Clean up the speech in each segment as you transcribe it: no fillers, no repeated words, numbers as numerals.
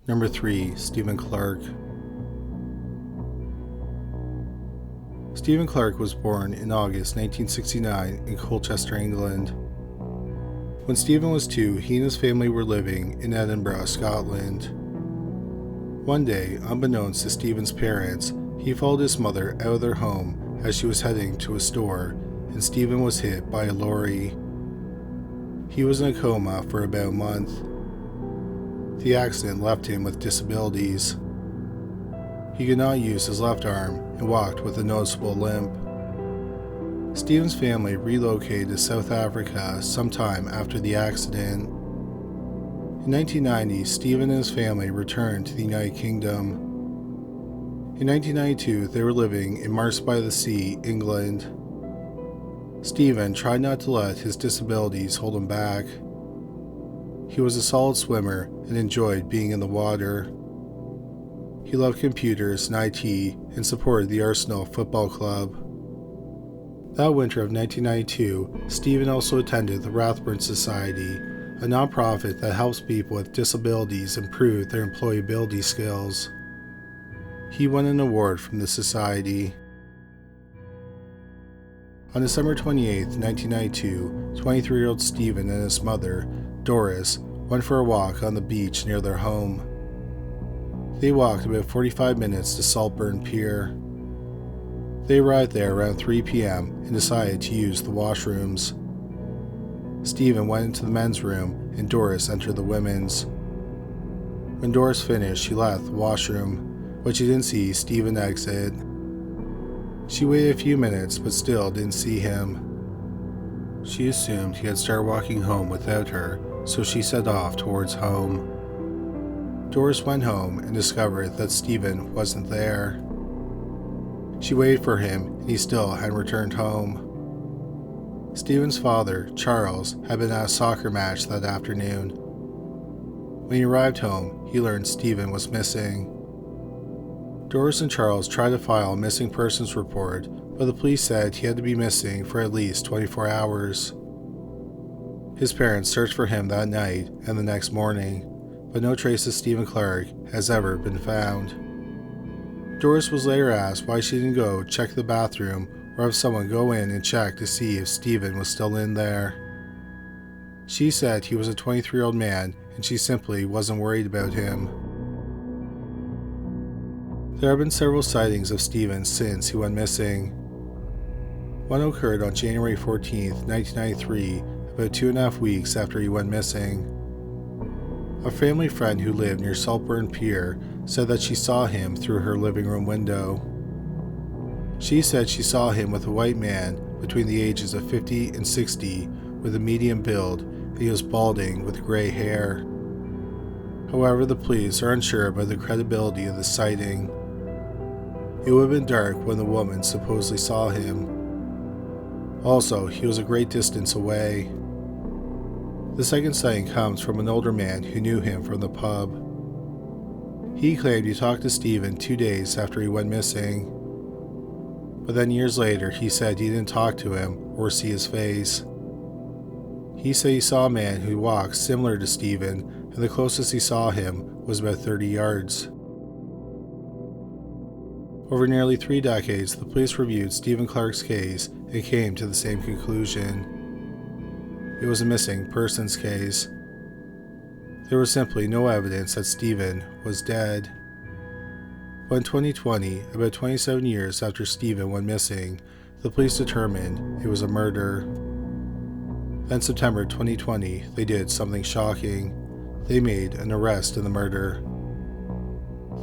Number 3. Stephen Clark. Stephen Clark was born in August 1969 in Colchester, England. When Stephen was 2, he and his family were living in Edinburgh, Scotland. One day, unbeknownst to Stephen's parents, he followed his mother out of their home as she was heading to a store, and Stephen was hit by a lorry. He was in a coma for about a month. The accident left him with disabilities. He could not use his left arm and walked with a noticeable limp. Stephen's family relocated to South Africa sometime after the accident. In 1990, Stephen and his family returned to the United Kingdom. In 1992, they were living in Marsh-by-the-Sea, England. Stephen tried not to let his disabilities hold him back. He was a solid swimmer and enjoyed being in the water. He loved computers and IT and supported the Arsenal Football Club. That winter of 1992, Stephen also attended the Rathburn Society, a nonprofit that helps people with disabilities improve their employability skills. He won an award from the society. On December 28, 1992, 23-year-old Stephen and his mother, Doris, went for a walk on the beach near their home. They walked about 45 minutes to Saltburn Pier. They arrived there around 3 p.m. and decided to use the washrooms. Stephen went into the men's room and Doris entered the women's. When Doris finished, she left the washroom, but she didn't see Stephen exit. She waited a few minutes but still didn't see him. She assumed he had started walking home without her, so she set off towards home. Doris went home and discovered that Stephen wasn't there. She waited for him and he still hadn't returned home. Stephen's father, Charles, had been at a soccer match that afternoon. When he arrived home, he learned Stephen was missing. Doris and Charles tried to file a missing persons report, but the police said he had to be missing for at least 24 hours. His parents searched for him that night and the next morning, but no trace of Stephen Clark has ever been found. Doris was later asked why she didn't go check the bathroom or have someone go in and check to see if Stephen was still in there. She said he was a 23-year-old man and she simply wasn't worried about him. There have been several sightings of Stephen since he went missing. One occurred on January 14, 1993, about 2.5 weeks after he went missing. A family friend who lived near Saltburn Pier said that she saw him through her living room window. She said she saw him with a white man between the ages of 50 and 60 with a medium build, and he was balding with gray hair. However, the police are unsure about the credibility of the sighting. It would have been dark when the woman supposedly saw him. Also, he was a great distance away. The second sighting comes from an older man who knew him from the pub. He claimed he talked to Stephen 2 days after he went missing. But then years later, he said he didn't talk to him or see his face. He said he saw a man who walked similar to Stephen, and the closest he saw him was about 30 yards. Over nearly 3 decades, the police reviewed Stephen Clark's case and came to the same conclusion. It was a missing persons case. There was simply no evidence that Stephen was dead. But in 2020, about 27 years after Stephen went missing, the police determined it was a murder. Then September 2020, they did something shocking. They made an arrest in the murder.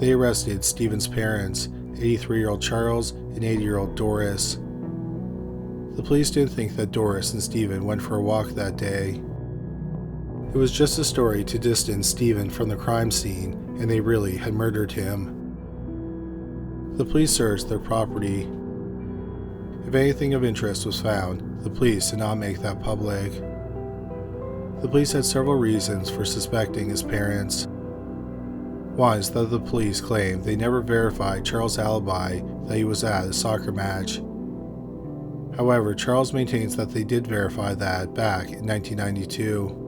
They arrested Stephen's parents, 83-year-old Charles and 80-year-old Doris. The police didn't think that Doris and Stephen went for a walk that day. It was just a story to distance Stephen from the crime scene, and they really had murdered him. The police searched their property. If anything of interest was found, the police did not make that public. The police had several reasons for suspecting his parents. One is that the police claimed they never verified Charles' alibi that he was at a soccer match. However, Charles maintains that they did verify that back in 1992.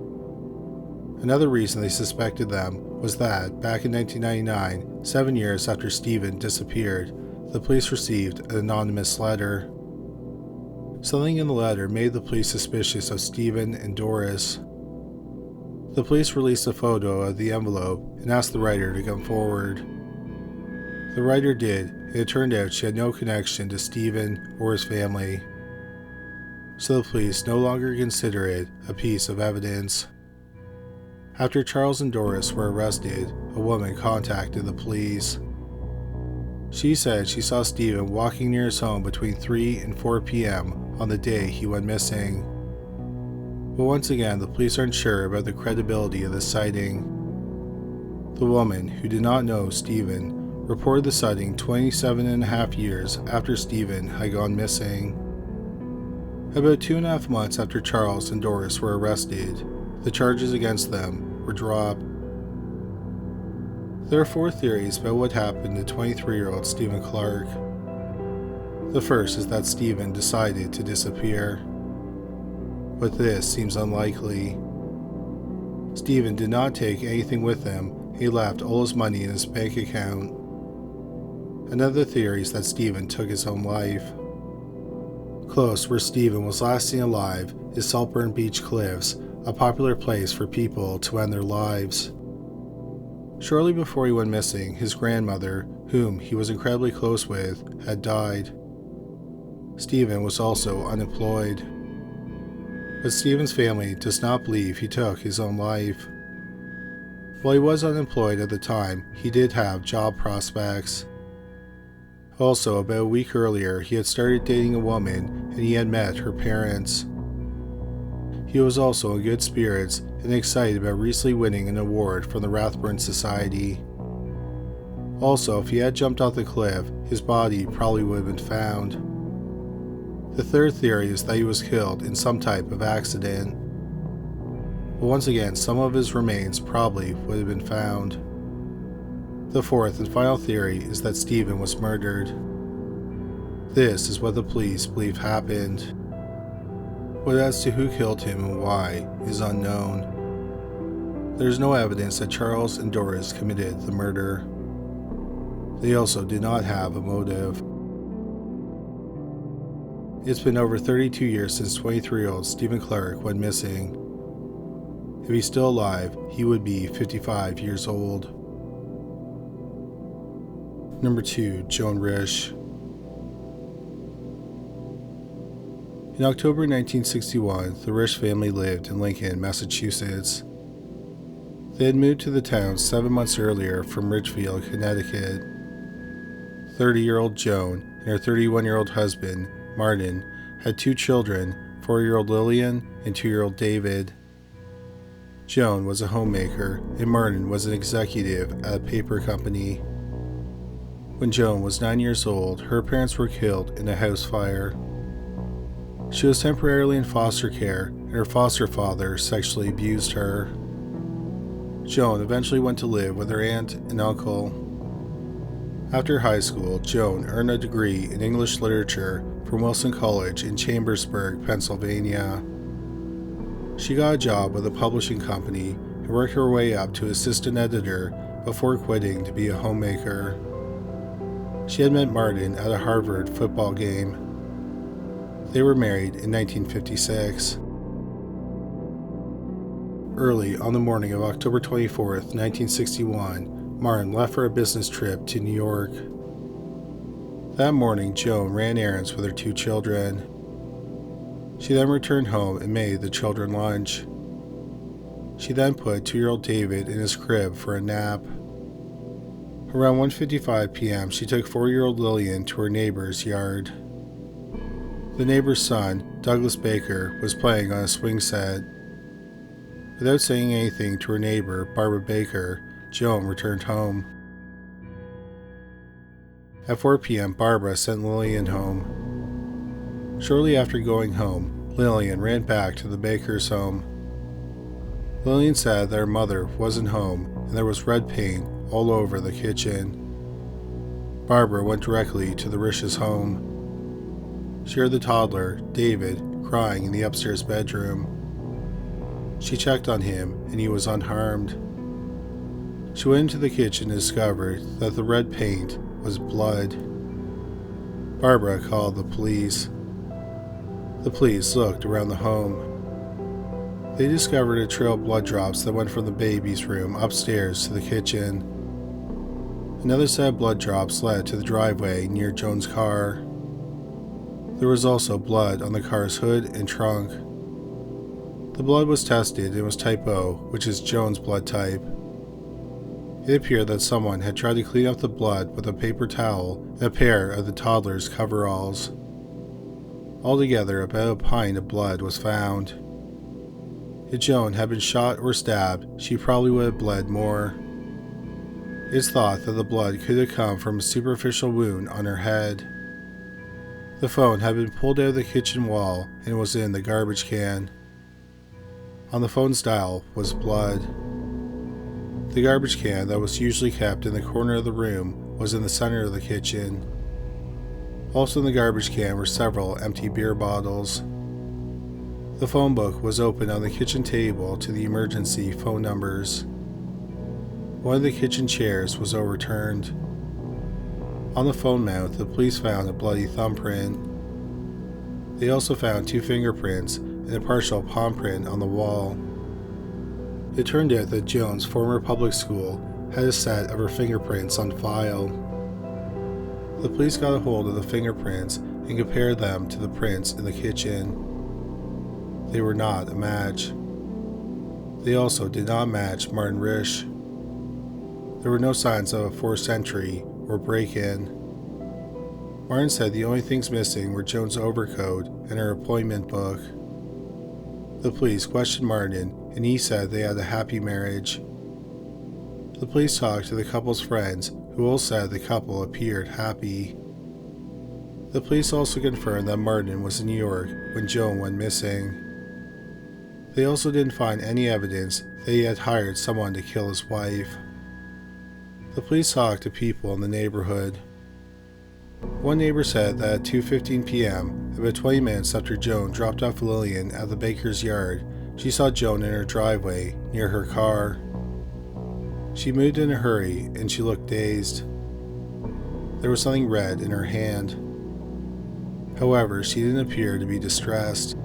Another reason they suspected them was that, back in 1999, 7 years after Stephen disappeared, the police received an anonymous letter. Something in the letter made the police suspicious of Stephen and Doris. The police released a photo of the envelope and asked the writer to come forward. The writer did, and it turned out she had no connection to Stephen or his family. So the police no longer consider it a piece of evidence. After Charles and Doris were arrested, a woman contacted the police. She said she saw Stephen walking near his home between 3 and 4 p.m. on the day he went missing. But once again, the police aren't sure about the credibility of the sighting. The woman, who did not know Stephen, reported the sighting 27.5 years after Stephen had gone missing. About 2.5 months after Charles and Doris were arrested, the charges against them were dropped. There are 4 theories about what happened to 23-year-old Stephen Clark. The first is that Stephen decided to disappear. But this seems unlikely. Stephen did not take anything with him. He left all his money in his bank account. Another theory is that Stephen took his own life. Close where Stephen was last seen alive is Saltburn Beach Cliffs, a popular place for people to end their lives. Shortly before he went missing, his grandmother, whom he was incredibly close with, had died. Stephen was also unemployed. But Stephen's family does not believe he took his own life. While he was unemployed at the time, he did have job prospects. Also, about a week earlier, he had started dating a woman and he had met her parents. He was also in good spirits and excited about recently winning an award from the Rathburn Society. Also, if he had jumped off the cliff, his body probably would have been found. The third theory is that he was killed in some type of accident. But once again, some of his remains probably would have been found. The fourth and final theory is that Stephen was murdered. This is what the police believe happened. But as to who killed him and why is unknown. There is no evidence that Charles and Doris committed the murder. They also did not have a motive. It's been over 32 years since 23-year-old Stephen Clark went missing. If he's still alive, he would be 55 years old. Number 2. Joan Rish. In October 1961, the Rish family lived in Lincoln, Massachusetts. They had moved to the town 7 months earlier from Ridgefield, Connecticut. 30-year-old Joan and her 31-year-old husband, Martin, had 2 children, 4-year-old Lillian and 2-year-old David. Joan was a homemaker and Martin was an executive at a paper company. When Joan was 9 years old, her parents were killed in a house fire. She was temporarily in foster care, and her foster father sexually abused her. Joan eventually went to live with her aunt and uncle. After high school, Joan earned a degree in English literature from Wilson College in Chambersburg, Pennsylvania. She got a job with a publishing company and worked her way up to assistant editor before quitting to be a homemaker. She had met Martin at a Harvard football game. They were married in 1956. Early on the morning of October 24th, 1961, Martin left for a business trip to New York. That morning, Joan ran errands with her 2 children. She then returned home and made the children lunch. She then put 2-year-old David in his crib for a nap. Around 1:55 p.m., she took 4-year-old Lillian to her neighbor's yard. The neighbor's son, Douglas Baker, was playing on a swing set. Without saying anything to her neighbor, Barbara Baker, Joan returned home. At 4 p.m., Barbara sent Lillian home. Shortly after going home, Lillian ran back to the Baker's home. Lillian said that her mother wasn't home and there was red paint all over the kitchen. Barbara went directly to the Rish's home. She heard the toddler, David, crying in the upstairs bedroom. She checked on him and he was unharmed. She went into the kitchen and discovered that the red paint was blood. Barbara called the police. The police looked around the home. They discovered a trail of blood drops that went from the baby's room upstairs to the kitchen. Another set of blood drops led to the driveway near Joan's car. There was also blood on the car's hood and trunk. The blood was tested and was type O, which is Joan's blood type. It appeared that someone had tried to clean up the blood with a paper towel and a pair of the toddler's coveralls. Altogether, about a pint of blood was found. If Joan had been shot or stabbed, she probably would have bled more. It's thought that the blood could have come from a superficial wound on her head. The phone had been pulled out of the kitchen wall and was in the garbage can. On the phone's dial was blood. The garbage can that was usually kept in the corner of the room was in the center of the kitchen. Also in the garbage can were several empty beer bottles. The phone book was open on the kitchen table to the emergency phone numbers. One of the kitchen chairs was overturned. On the phone mount, the police found a bloody thumbprint. They also found 2 fingerprints and a partial palm print on the wall. It turned out that Joan's former public school had a set of her fingerprints on file. The police got a hold of the fingerprints and compared them to the prints in the kitchen. They were not a match. They also did not match Joan Rish. There were no signs of a forced entry or break-in. Martin said the only things missing were Joan's overcoat and her appointment book. The police questioned Martin, and he said they had a happy marriage. The police talked to the couple's friends, who all said the couple appeared happy. The police also confirmed that Martin was in New York when Joan went missing. They also didn't find any evidence that he had hired someone to kill his wife. The police talked to people in the neighborhood. One neighbor said that at 2:15 p.m., about 20 minutes after Joan dropped off Lillian at the baker's yard, she saw Joan in her driveway near her car. She moved in a hurry and she looked dazed. There was something red in her hand. However, she didn't appear to be distressed.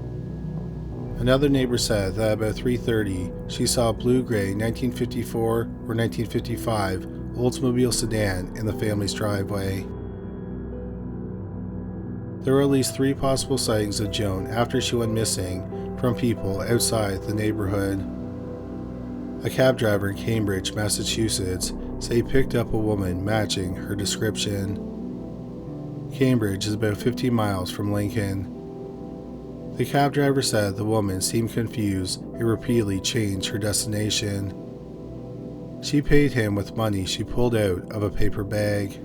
Another neighbor said that about 3:30, she saw a blue-gray 1954 or 1955 Oldsmobile sedan in the family's driveway. There were at least 3 possible sightings of Joan after she went missing from people outside the neighborhood. A cab driver in Cambridge, Massachusetts, said he picked up a woman matching her description. Cambridge is about 15 miles from Lincoln. The cab driver said the woman seemed confused and repeatedly changed her destination. She paid him with money she pulled out of a paper bag.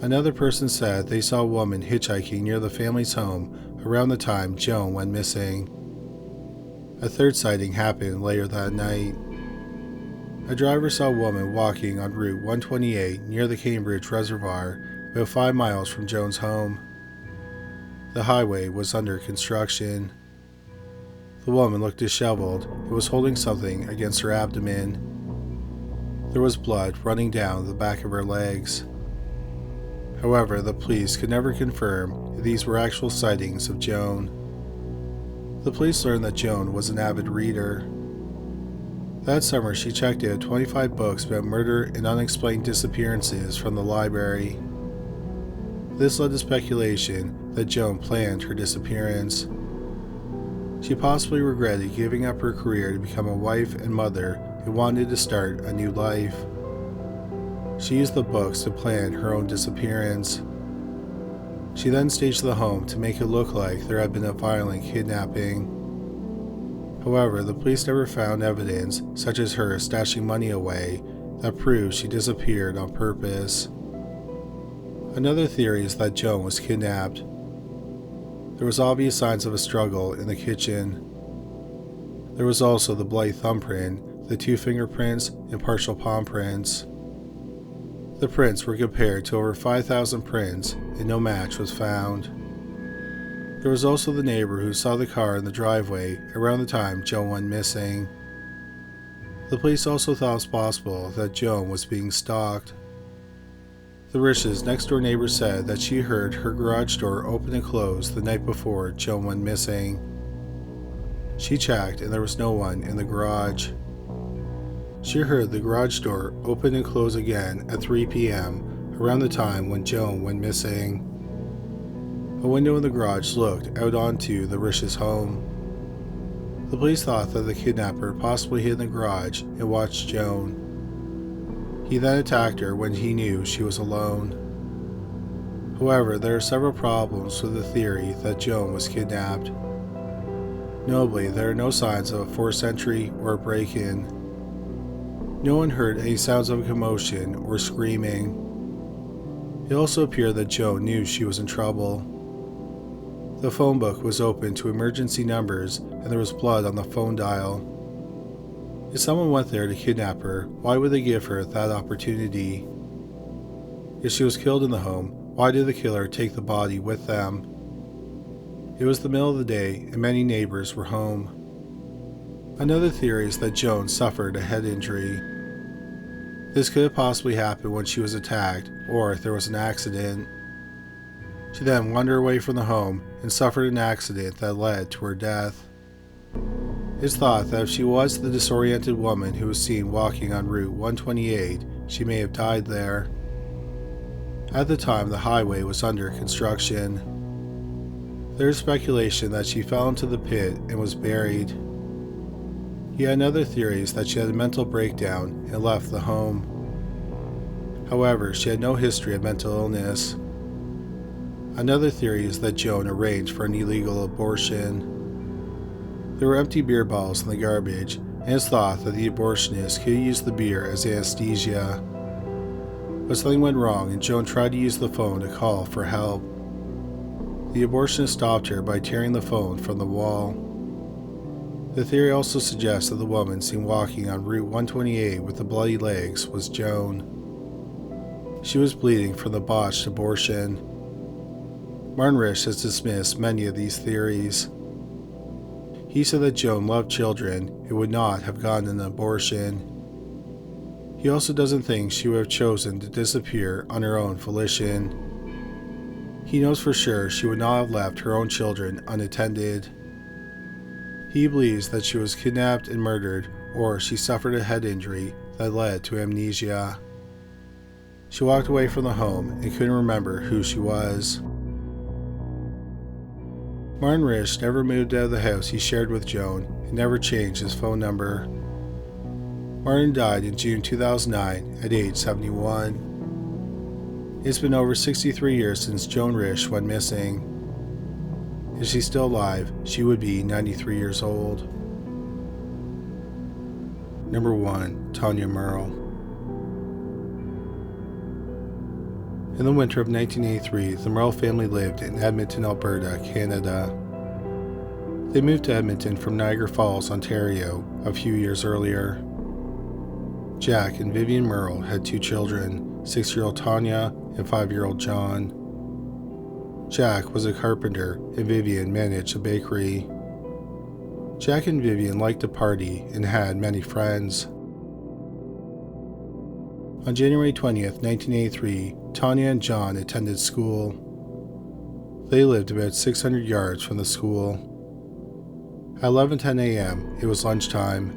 Another person said they saw a woman hitchhiking near the family's home around the time Joan went missing. A third sighting happened later that night. A driver saw a woman walking on Route 128 near the Cambridge Reservoir, about 5 miles from Joan's home. The highway was under construction. The woman looked disheveled and was holding something against her abdomen. There was blood running down the back of her legs. However, the police could never confirm if these were actual sightings of Joan. The police learned that Joan was an avid reader. That summer, she checked out 25 books about murder and unexplained disappearances from the library. This led to speculation that Joan planned her disappearance. She possibly regretted giving up her career to become a wife and mother and wanted to start a new life. She used the books to plan her own disappearance. She then staged the home to make it look like there had been a violent kidnapping. However, the police never found evidence, such as her stashing money away, that proves she disappeared on purpose. Another theory is that Joan was kidnapped. There was obvious signs of a struggle in the kitchen. There was also the bloody thumbprint, the 2 fingerprints, and partial palm prints. The prints were compared to over 5,000 prints, and no match was found. There was also the neighbor who saw the car in the driveway around the time Joan went missing. The police also thought it was possible that Joan was being stalked. The Rish's next-door neighbor said that she heard her garage door open and close the night before Joan went missing. She checked and there was no one in the garage. She heard the garage door open and close again at 3 p.m., around the time when Joan went missing. A window in the garage looked out onto the Rish's home. The police thought that the kidnapper possibly hid in the garage and watched Joan. He then attacked her when he knew she was alone. However, there are several problems with the theory that Joan was kidnapped. Notably, there are no signs of a forced entry or a break-in. No one heard any sounds of commotion or screaming. It also appeared that Joan knew she was in trouble. The phone book was open to emergency numbers and there was blood on the phone dial. If someone went there to kidnap her, why would they give her that opportunity? If she was killed in the home, why did the killer take the body with them? It was the middle of the day and many neighbors were home. Another theory is that Joan suffered a head injury. This could have possibly happened when she was attacked or if there was an accident. She then wandered away from the home and suffered an accident that led to her death. It's thought that if she was the disoriented woman who was seen walking on Route 128, she may have died there. At the time, the highway was under construction. There is speculation that she fell into the pit and was buried. Yet another theory is that she had a mental breakdown and left the home. However, she had no history of mental illness. Another theory is that Joan arranged for an illegal abortion. There were empty beer bottles in the garbage, and it's thought that the abortionist could use the beer as anesthesia. But something went wrong and Joan tried to use the phone to call for help. The abortionist stopped her by tearing the phone from the wall. The theory also suggests that the woman seen walking on Route 128 with the bloody legs was Joan. She was bleeding from the botched abortion. Martin Rish has dismissed many of these theories. He said that Joan loved children and would not have gotten an abortion. He also doesn't think she would have chosen to disappear on her own volition. He knows for sure she would not have left her own children unattended. He believes that she was kidnapped and murdered, or she suffered a head injury that led to amnesia. She walked away from the home and couldn't remember who she was. Martin Rish never moved out of the house he shared with Joan and never changed his phone number. Martin died in June 2009 at age 71. It's been over 63 years since Joan Rish went missing. If she's still alive, she would be 93 years old. Number 1. Tania Murrell. In the winter of 1983, the Murrell family lived in Edmonton, Alberta, Canada. They moved to Edmonton from Niagara Falls, Ontario, a few years earlier. Jack and Vivian Murrell had 2 children, 6-year-old Tania and 5-year-old John. Jack was a carpenter and Vivian managed a bakery. Jack and Vivian liked to party and had many friends. On January 20th, 1983, Tania and John attended school. They lived about 600 yards from the school. At 11:10 a.m., it was lunchtime.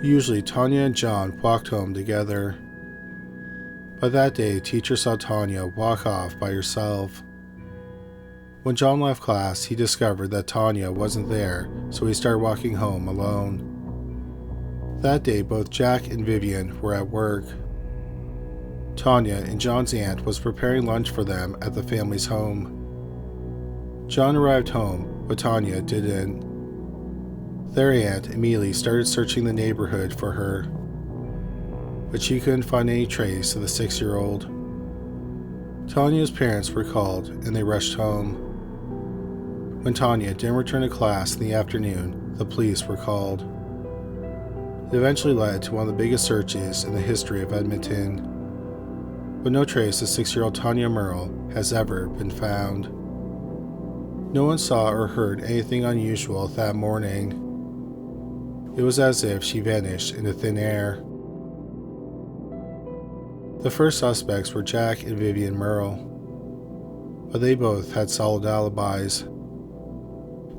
Usually, Tania and John walked home together. But that day, a teacher saw Tania walk off by herself. When John left class, he discovered that Tania wasn't there, so he started walking home alone. That day, both Jack and Vivian were at work. Tania and John's aunt was preparing lunch for them at the family's home. John arrived home, but Tania didn't. Their aunt immediately started searching the neighborhood for her, but she couldn't find any trace of the 6-year-old. Tania's parents were called and they rushed home. When Tania didn't return to class in the afternoon, the police were called. It eventually led to one of the biggest searches in the history of Edmonton, but no trace of 6-year-old Tania Murrell has ever been found. No one saw or heard anything unusual that morning. It was as if she vanished into thin air. The first suspects were Jack and Vivian Murrell, but they both had solid alibis.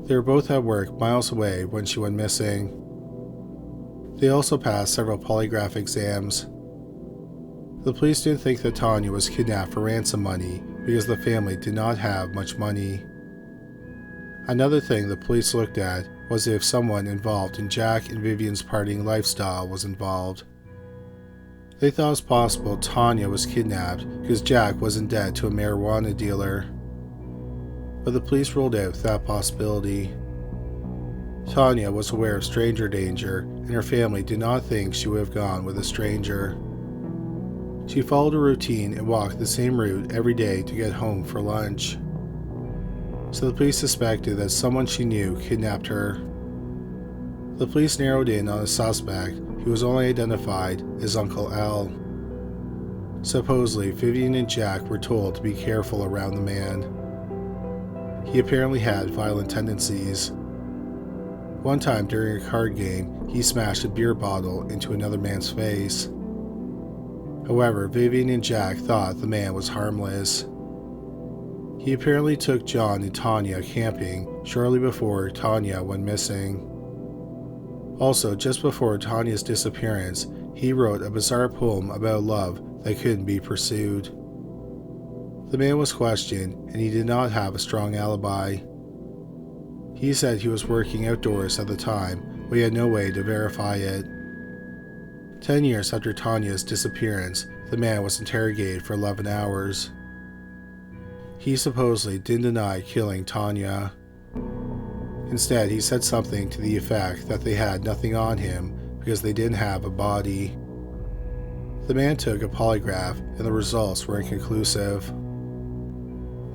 They were both at work miles away when she went missing. They also passed several polygraph exams. The police didn't think that Tania was kidnapped for ransom money because the family did not have much money. Another thing the police looked at was if someone involved in Jack and Vivian's partying lifestyle was involved. They thought it was possible Tania was kidnapped because Jack was in debt to a marijuana dealer, but the police ruled out that possibility. Tania was aware of stranger danger, and her family did not think she would have gone with a stranger. She followed a routine and walked the same route every day to get home for lunch. So the police suspected that someone she knew kidnapped her. The police narrowed in on a suspect who was only identified as Uncle Al. Supposedly, Vivian and Jack were told to be careful around the man. He apparently had violent tendencies. One time during a card game, he smashed a beer bottle into another man's face. However, Vivian and Jack thought the man was harmless. He apparently took John and Tania camping shortly before Tania went missing. Also, just before Tania's disappearance, he wrote a bizarre poem about love that couldn't be pursued. The man was questioned, and he did not have a strong alibi. He said he was working outdoors at the time, but he had no way to verify it. 10 years after Tania's disappearance, the man was interrogated for 11 hours. He supposedly didn't deny killing Tania. Instead, he said something to the effect that they had nothing on him because they didn't have a body. The man took a polygraph, and the results were inconclusive.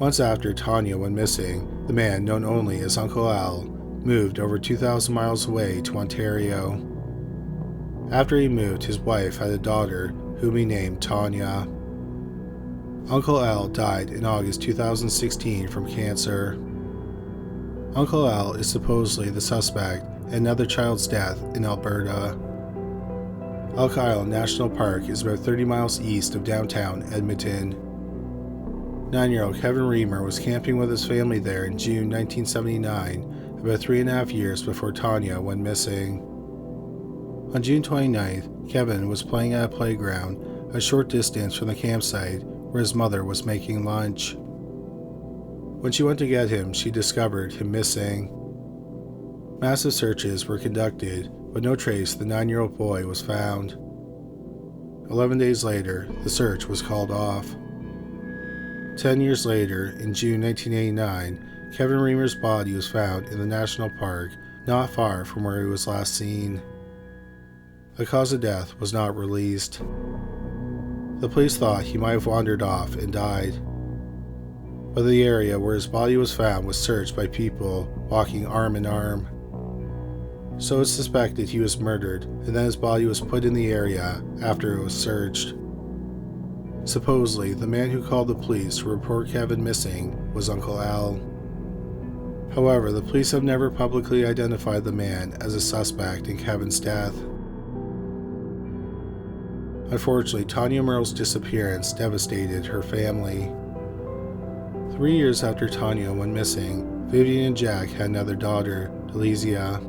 Months after Tania went missing, the man, known only as Uncle Al, moved over 2,000 miles away to Ontario. After he moved, his wife had a daughter whom he named Tania. Uncle Al died in August 2016 from cancer. Uncle Al is supposedly the suspect in another child's death in Alberta. Elk Island National Park is about 30 miles east of downtown Edmonton. 9-year-old Kevin Reamer was camping with his family there in June 1979, about 3.5 years before Tania went missing. On June 29th, Kevin was playing at a playground a short distance from the campsite where his mother was making lunch. When she went to get him, she discovered him missing. Massive searches were conducted, but no trace of the 9-year-old boy was found. 11 days later, the search was called off. 10 years later, in June 1989, Kevin Reamer's body was found in the national park not far from where he was last seen. The cause of death was not released. The police thought he might have wandered off and died, but the area where his body was found was searched by people walking arm in arm. So it's suspected he was murdered, and then his body was put in the area after it was searched. Supposedly, the man who called the police to report Kevin missing was Uncle Al. However, the police have never publicly identified the man as a suspect in Kevin's death. Unfortunately, Tania Murrell's disappearance devastated her family. 3 years after Tania went missing, Vivian and Jack had another daughter, Delizia.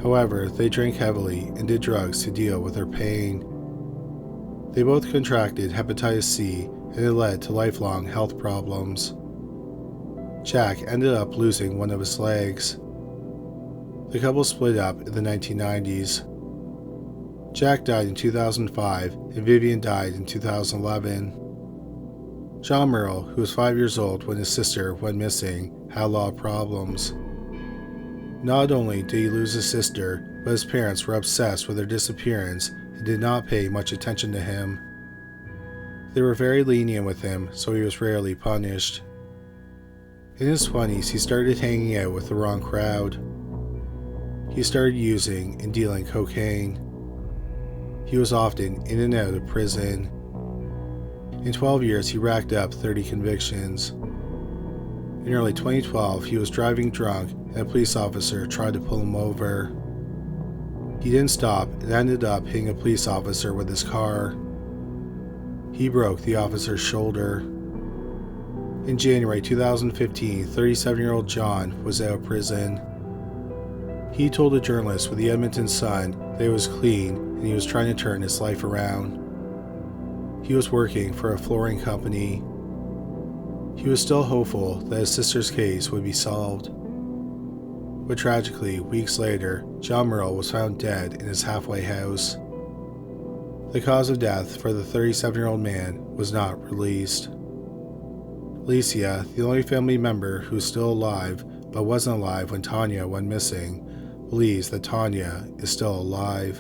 However, they drank heavily and did drugs to deal with their pain. They both contracted hepatitis C, and it led to lifelong health problems. Jack ended up losing one of his legs. The couple split up in the 1990s. Jack died in 2005, and Vivian died in 2011. John Murrell, who was 5 years old when his sister went missing, had a lot of problems. Not only did he lose his sister, but his parents were obsessed with her disappearance and did not pay much attention to him. They were very lenient with him, so he was rarely punished. In his 20s, he started hanging out with the wrong crowd. He started using and dealing cocaine. He was often in and out of prison. In 12 years, he racked up 30 convictions. In early 2012, he was driving drunk and a police officer tried to pull him over. He didn't stop and ended up hitting a police officer with his car. He broke the officer's shoulder. In January 2015, 37-year-old John was out of prison. He told a journalist with the Edmonton Sun that he was clean and he was trying to turn his life around. He was working for a flooring company. He was still hopeful that his sister's case would be solved. But tragically, weeks later, Joan Rish was found dead in his halfway house. The cause of death for the 37-year-old man was not released. Alicia, the only family member who is still alive but wasn't alive when Tania went missing, believes that Tania is still alive.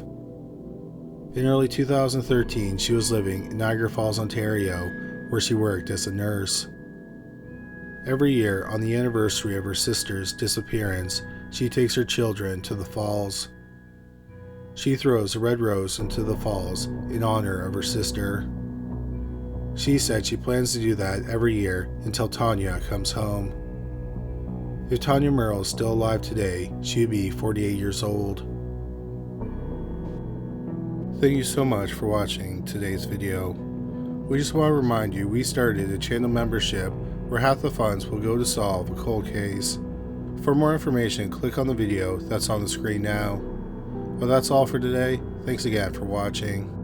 In early 2013, she was living in Niagara Falls, Ontario, where she worked as a nurse. Every year, on the anniversary of her sister's disappearance, she takes her children to the falls. She throws a red rose into the falls in honor of her sister. She said she plans to do that every year until Tania comes home. If Tania Murrell is still alive today, she would be 48 years old. Thank you so much for watching today's video. We just want to remind you we started a channel membership where half the funds will go to solve a cold case. For more information, click on the video that's on the screen now. Well, that's all for today. Thanks again for watching.